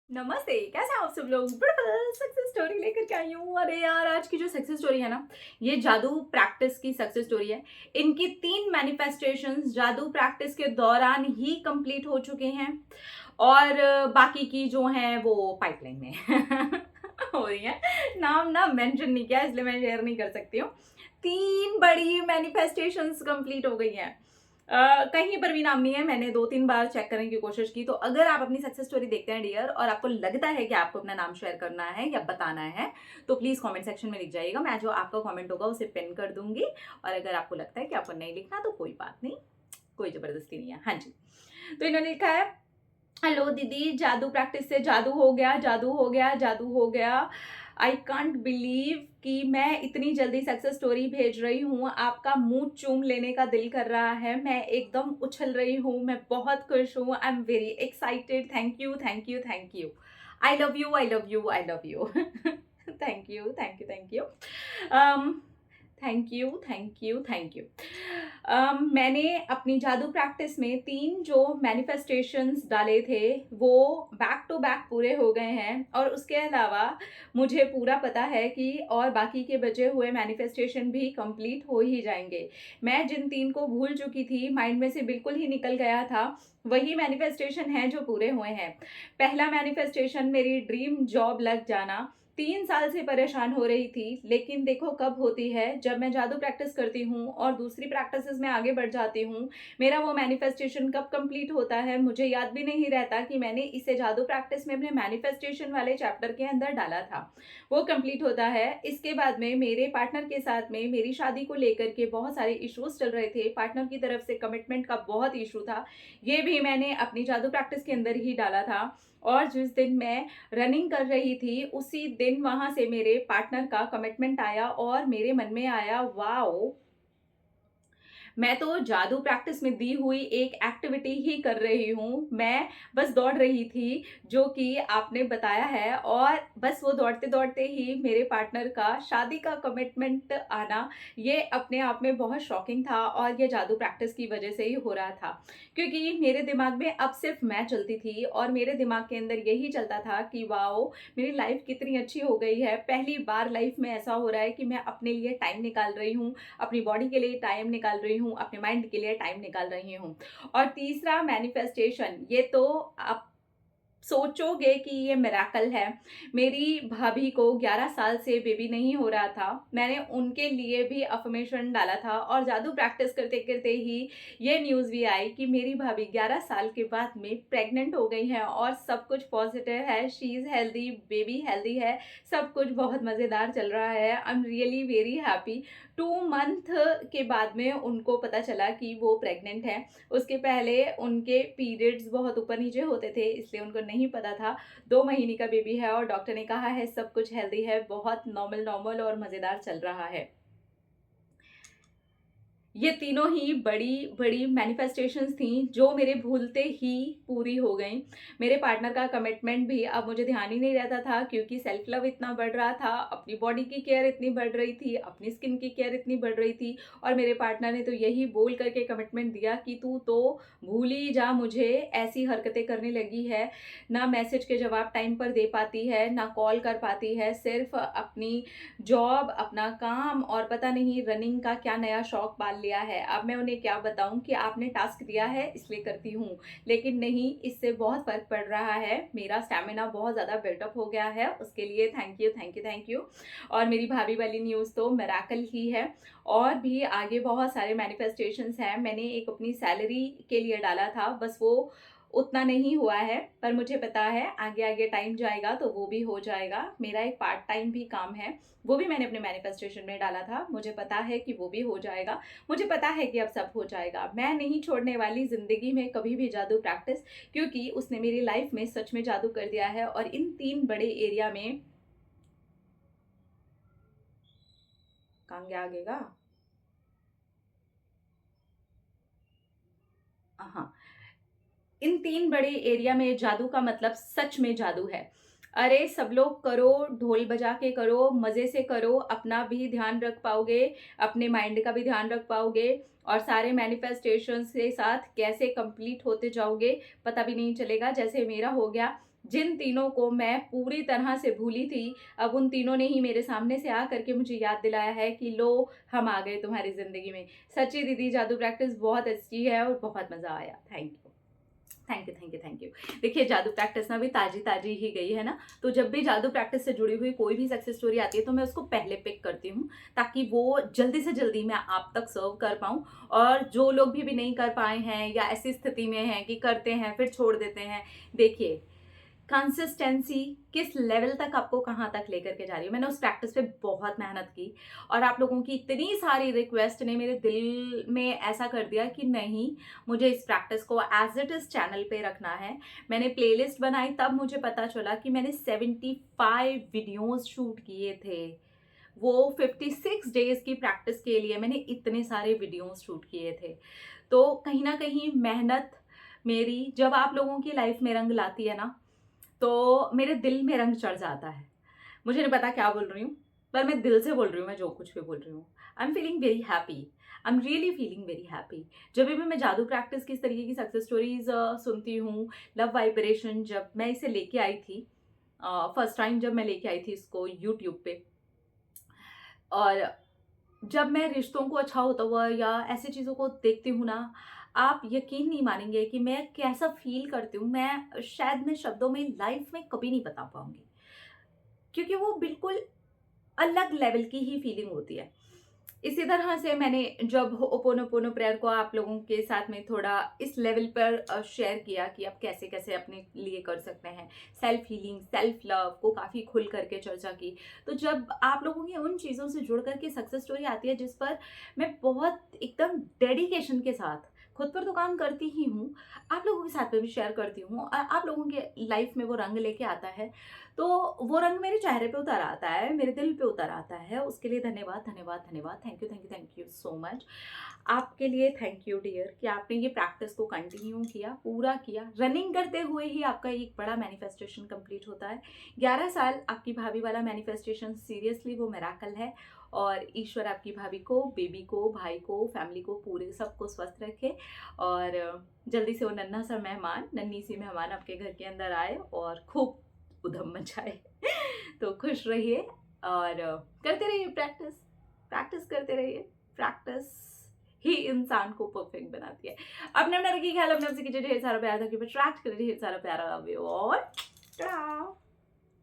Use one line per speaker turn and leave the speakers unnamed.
नमस्ते, कैसे हैं आप सब लोग? ब्यूटीफुल सक्सेस स्टोरी लेकर के आई हूँ। अरे यार, आज की जो सक्सेस स्टोरी है ना, ये जादू प्रैक्टिस की सक्सेस स्टोरी है। इनकी 3 मैनिफेस्टेशंस जादू प्रैक्टिस के दौरान ही कंप्लीट हो चुके हैं और बाकी की जो हैं वो पाइपलाइन में हो रही हैं। नाम ना मेंशन नहीं किया इसलिए मैं शेयर नहीं कर सकती हूँ। 3 बड़ी मैनिफेस्टेशंस कंप्लीट हो गई हैं। कहीं पर भी नाम नहीं है, मैंने 2-3 बार चेक करने की कोशिश की। तो अगर आप अपनी सक्सेस स्टोरी देखते हैं डियर और आपको लगता है कि आपको अपना नाम शेयर करना है या बताना है, तो प्लीज़ कमेंट सेक्शन में लिख जाइएगा। मैं जो आपका कमेंट होगा उसे पिन कर दूँगी और अगर आपको लगता है कि आपको नहीं लिखना तो कोई बात नहीं, कोई ज़बरदस्ती नहीं है। हाँ जी, तो इन्होंने लिखा है, हेलो दीदी, जादू प्रैक्टिस से जादू हो गया, जादू हो गया, जादू हो गया। आई कांट बिलीव कि मैं इतनी जल्दी सक्सेस स्टोरी भेज रही हूँ। आपका मुंह चूम लेने का दिल कर रहा है। मैं एकदम उछल रही हूँ। मैं बहुत खुश हूँ। I am very excited. Thank you, thank you, thank you. I love you, I love you, I love you. Thank you, thank you, thank you. Thank you, thank you, thank you. मैंने अपनी जादू practice में 3 जो manifestations डाले थे, वो back to back पूरे हो गए हैं और उसके अलावा मुझे पूरा पता है कि और बाकी के बचे हुए मैनिफेस्टेशन भी कंप्लीट हो ही जाएँगे। मैं जिन 3 को भूल चुकी थी, माइंड में से बिल्कुल ही निकल गया था, वही मैनिफेस्टेशन हैं जो पूरे हुए हैं। पहला मैनिफेस्टेशन मेरी ड्रीम जॉब लग जाना। 3 साल से परेशान हो रही थी, लेकिन देखो कब होती है, जब मैं जादू प्रैक्टिस करती हूँ और दूसरी प्रैक्टिसेज़ में आगे बढ़ जाती हूँ। मेरा वो मैनिफेस्टेशन कब कंप्लीट होता है, मुझे याद भी नहीं रहता कि मैंने इसे जादू प्रैक्टिस में अपने मैनिफेस्टेशन वाले चैप्टर के अंदर डाला था। वो कंप्लीट होता है। इसके बाद में मेरे पार्टनर के साथ में मेरी शादी को लेकर के बहुत सारे इश्यूज़ चल रहे थे। पार्टनर की तरफ से कमिटमेंट का बहुत इश्यू था। ये भी मैंने अपनी जादू प्रैक्टिस के अंदर ही डाला था और जिस दिन मैं रनिंग कर रही थी, उसी दिन वहाँ से मेरे पार्टनर का कमिटमेंट आया और मेरे मन में आया, वाओ! मैं तो जादू प्रैक्टिस में दी हुई एक एक्टिविटी ही कर रही हूँ। मैं बस दौड़ रही थी, जो कि आपने बताया है और बस वो दौड़ते-दौड़ते ही मेरे पार्टनर का शादी का कमिटमेंट आना, ये अपने आप में बहुत शॉकिंग था और ये जादू प्रैक्टिस की वज़ह से ही हो रहा था। क्योंकि मेरे दिमाग में अब सिर्फ़ मैं चलती थी और मेरे दिमाग के अंदर यही चलता था कि वाओ! मेरी लाइफ़ कितनी अच्छी हो गई है। पहली बार लाइफ़ में ऐसा हो रहा है कि मैं अपने लिए टाइम निकाल रही हूँ, अपनी बॉडी के लिए टाइम निकाल रही हूँ, अपने माइंड के लिए टाइम निकाल रही हूँ। और तीसरा मैनिफेस्टेशन, ये तो आप सोचोगे कि ये मिरेकल है। मेरी भाभी को 11 साल से बेबी नहीं हो रहा था। मैंने उनके लिए भी अफ़र्मेशन डाला था और जादू प्रैक्टिस करते-करते ही ये न्यूज़ भी आई कि मेरी भाभी 11 साल के बाद में प्रेग्नेंट हो गई हैं और सब कुछ पॉज़िटिव है, she is healthy, baby healthy है, सब कुछ बहुत मज़ेदार चल रहा है। I am really very happy. 2 month के बाद में उनको पता चला कि वो प्रेग्नेंट हैं। उसके पहले उनके पीरियड्स बहुत ऊपर-नीचे होते थे, इसलिए उनको नहीं पता था। 2 महीने का बेबी है और डॉक्टर ने कहा है सब कुछ हेल्दी है, बहुत नॉर्मल नॉर्मल और मज़ेदार चल रहा है। ये तीनों ही बड़ी-बड़ी मैनिफेस्टेशंस थी, जो मेरे भूलते ही पूरी हो गईं। मेरे पार्टनर का कमिटमेंट भी अब मुझे ध्यान ही नहीं रहता था क्योंकि सेल्फ लव इतना बढ़ रहा था, अपनी बॉडी की केयर इतनी बढ़ रही थी, अपनी स्किन की केयर इतनी बढ़ रही थी और मेरे पार्टनर ने तो यही बोल कर के कमिटमेंट दिया कि तू तो भूल ही जा मुझे, ऐसी हरकतें करने लगी है, ना मैसेज के जवाब टाइम पर दे पाती है, ना कॉल कर पाती है, सिर्फ़ अपनी जॉब, अपना काम और पता नहीं रनिंग का क्या नया शौक पाल लिया है। अब मैं उन्हें क्या बताऊँ कि आपने टास्क दिया है इसलिए करती हूँ। लेकिन नहीं, इससे बहुत फ़र्क पड़ रहा है। मेरा स्टैमिना बहुत ज़्यादा बिल्ट अप हो गया है। उसके लिए thank you, thank you, thank you. और मेरी भाभी वाली न्यूज़ तो मिरेकल ही है। और भी आगे बहुत सारे मैनिफेस्टेशंस हैं। मैंने एक अपनी सैलरी के लिए डाला था, बस वो उतना नहीं हुआ है, पर मुझे पता है आगे-आगे टाइम जाएगा तो वो भी हो जाएगा। मेरा एक पार्ट टाइम भी काम है, वो भी मैंने अपने मैनिफेस्टेशन में डाला था। मुझे पता है कि वो भी हो जाएगा। मुझे पता है कि अब सब हो जाएगा। मैं नहीं छोड़ने वाली ज़िंदगी में कभी भी जादू प्रैक्टिस, क्योंकि उसने मेरी लाइफ़ में सच में जादू कर दिया है और इन 3 बड़े एरिया में कहाँ गया आगे का? हाँ। इन 3 बड़े एरिया में जादू का मतलब सच में जादू है। अरे सब लोग करो, ढोल बजा के करो, मज़े से करो, अपना भी ध्यान रख पाओगे, अपने माइंड का भी ध्यान रख पाओगे और सारे मैनिफेस्टेशंस के साथ कैसे कंप्लीट होते जाओगे, पता भी नहीं चलेगा। जैसे मेरा हो गया, जिन तीनों को मैं पूरी तरह से भूली थी, अब उन तीनों ने ही मेरे सामने से आ करके मुझे याद दिलाया है कि लो हम आ गए तुम्हारी ज़िंदगी में। सच्ची दीदी, जादू प्रैक्टिस बहुत अच्छी है और बहुत मज़ा आया। Thank you, thank you, thank you, thank you. देखिए, जादू प्रैक्टिस ना भी ताज़ी ही गई है ना, तो जब भी जादू प्रैक्टिस से जुड़ी हुई कोई भी सक्सेस स्टोरी आती है तो मैं उसको पहले पिक करती हूँ, ताकि वो जल्दी से जल्दी मैं आप तक सर्व कर पाऊँ। और जो लोग भी नहीं कर पाए हैं या ऐसी स्थिति में हैं कि करते हैं फिर छोड़ देते हैं, देखिए कंसिस्टेंसी किस लेवल तक आपको कहाँ तक लेकर के जा रही है। मैंने उस प्रैक्टिस पे बहुत मेहनत की और आप लोगों की इतनी सारी रिक्वेस्ट ने मेरे दिल में ऐसा कर दिया कि नहीं, मुझे इस प्रैक्टिस को एज इट इज़ चैनल पे रखना है। मैंने प्लेलिस्ट बनाई, तब मुझे पता चला कि मैंने 75 वीडियोस शूट किए थे। वो 56 डेज़ की प्रैक्टिस के लिए मैंने इतने सारे वीडियोस शूट किए थे। तो कहीं न कहीं मेहनत मेरी जब आप लोगों की लाइफ में रंग लाती है ना, तो मेरे दिल में रंग चढ़ जाता है। मुझे नहीं पता क्या बोल रही हूँ, पर मैं दिल से बोल रही हूँ, मैं जो कुछ भी बोल रही हूँ। I am feeling very happy, I am really feeling very happy. जब भी मैं जादू प्रैक्टिस की इस तरीके की सक्सेस स्टोरीज़ सुनती हूँ, लव वाइब्रेशन जब मैं इसे लेके आई थी, फर्स्ट टाइम जब मैं लेके आई थी इसको यूट्यूब पे, और जब मैं रिश्तों को अच्छा होता हुआ या ऐसी चीज़ों को देखती हूँ ना, आप यकीन नहीं मानेंगे कि मैं कैसा फ़ील करती हूँ। मैं शब्दों में लाइफ़ में कभी नहीं बता पाऊँगी, क्योंकि वो बिल्कुल अलग लेवल की ही फीलिंग होती है। इसी तरह से मैंने जब होपोनोपोनो प्रेयर को आप लोगों के साथ में थोड़ा इस लेवल पर शेयर किया कि आप कैसे-कैसे अपने लिए कर सकते हैं। सेल्फ हीलिंग, सेल्फ लव को काफ़ी खुल करके चर्चा की। तो जब आप लोगों की उन चीज़ों से जुड़ कर के सक्सेस स्टोरी आती है जिस पर मैं बहुत एकदम डेडिकेशन के साथ खुद पर तो काम करती ही हूँ, आप लोगों के साथ में भी शेयर करती हूँ और आप लोगों के लाइफ में वो रंग लेके आता है, तो वो रंग मेरे चेहरे पे उतर आता है, मेरे दिल पे उतर आता है। उसके लिए धन्यवाद, धन्यवाद, धन्यवाद। Thank you, thank you, thank you so much. आपके लिए थैंक यू डियर कि आपने ये प्रैक्टिस को कंटिन्यू किया, पूरा किया। रनिंग करते हुए ही आपका एक बड़ा मैनिफेस्टेशन कंप्लीट होता है। 11 साल आपकी भाभी वाला मैनिफेस्टेशन सीरियसली वो मिरेकल है, और ईश्वर आपकी भाभी को, बेबी को, भाई को, फैमिली को, पूरे सबको स्वस्थ रखे और जल्दी से वो नन्हा सा मेहमान, नन्ही सी मेहमान आपके घर के अंदर आए और खूब उधम मचाए। तो खुश रहिए और करते रहिए प्रैक्टिस, प्रैक्टिस करते रहिए। प्रैक्टिस ही इंसान को परफेक्ट बनाती है। अपने अपना रखिए ख्याल, अपने आपसे कीजिए ढेर सारा प्यार, ताकि अट्रैक्ट करिए ढेर सारा प्यार। लव यू और